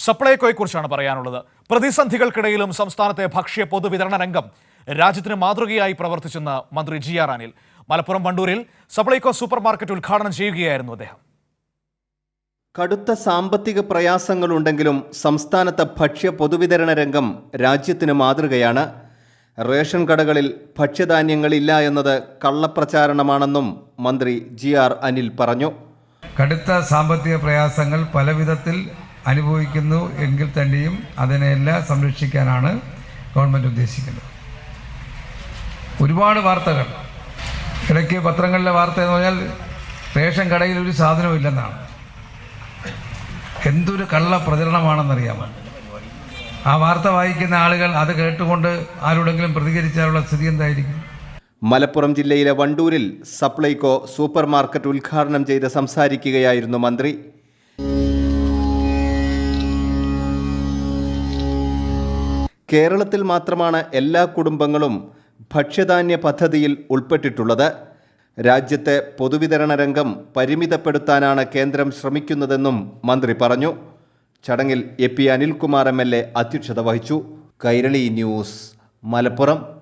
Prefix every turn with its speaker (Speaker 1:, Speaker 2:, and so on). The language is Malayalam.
Speaker 1: സപ്ലൈകോയെക്കുറിച്ചാണ് പറയാനുള്ളത്. പ്രതിസന്ധികൾക്കിടയിലും സംസ്ഥാനത്തെ ഭക്ഷ്യ പൊതുവിതരണ രംഗം രാജ്യത്തിന് മാതൃകയായി പ്രവർത്തിച്ചെന്ന് മന്ത്രി GR അനിൽ. മലപ്പുറം വണ്ടൂരിൽ സപ്ലൈകോ സൂപ്പർ മാർക്കറ്റ് ഉദ്ഘാടനം ചെയ്യുകയായിരുന്നു അദ്ദേഹം.
Speaker 2: കടുത്ത സാമ്പത്തിക പ്രയാസങ്ങളുണ്ടെങ്കിലും സംസ്ഥാനത്തെ ഭക്ഷ്യ പൊതുവിതരണ രംഗം രാജ്യത്തിന് മാതൃകയാണ്. റേഷൻ കടകളിൽ ഭക്ഷ്യധാന്യങ്ങളില്ല എന്നത് കള്ളപ്രചാരണമാണെന്നും മന്ത്രി GR അനിൽ പറഞ്ഞു.
Speaker 3: കടുത്ത സാമ്പത്തിക പ്രയാസങ്ങൾ പലവിധത്തിൽ അനുഭവിക്കുന്നു എങ്കിൽ തന്നെയും അതിനെല്ലാം സംരക്ഷിക്കാനാണ് ഗവൺമെൻറ് ഉദ്ദേശിക്കുന്നത്. ഒരുപാട് വാർത്തകൾ ഇടയ്ക്ക് പത്രങ്ങളിലെ വാർത്ത എന്ന് പറഞ്ഞാൽ റേഷൻ കടയിൽ ഒരു സാധനവും ഇല്ലെന്നാണ്. എന്തൊരു കള്ള പ്രചരണമാണെന്നറിയാമോ? ആ വാർത്ത വായിക്കുന്ന ആളുകൾ അത് കേട്ടുകൊണ്ട് ആരോടെങ്കിലും പ്രതികരിച്ചാലുള്ള സ്ഥിതി എന്തായിരിക്കും?
Speaker 2: മലപ്പുറം ജില്ലയിലെ വണ്ടൂരിൽ സപ്ലൈകോ സൂപ്പർ മാർക്കറ്റ് ഉദ്ഘാടനം ചെയ്ത് സംസാരിക്കുകയായിരുന്നു മന്ത്രി. കേരളത്തിൽ മാത്രമാണ് എല്ലാ കുടുംബങ്ങളും ഭക്ഷ്യധാന്യ പദ്ധതിയിൽ ഉൾപ്പെട്ടിട്ടുള്ളത്. രാജ്യത്തെ പൊതുവിതരണ രംഗം പരിമിതപ്പെടുത്താനാണ് കേന്ദ്രം ശ്രമിക്കുന്നതെന്നും മന്ത്രി പറഞ്ഞു. ചടങ്ങിൽ AP അനിൽകുമാർ MLA അധ്യക്ഷത വഹിച്ചു. കൈരളി ന്യൂസ്, മലപ്പുറം.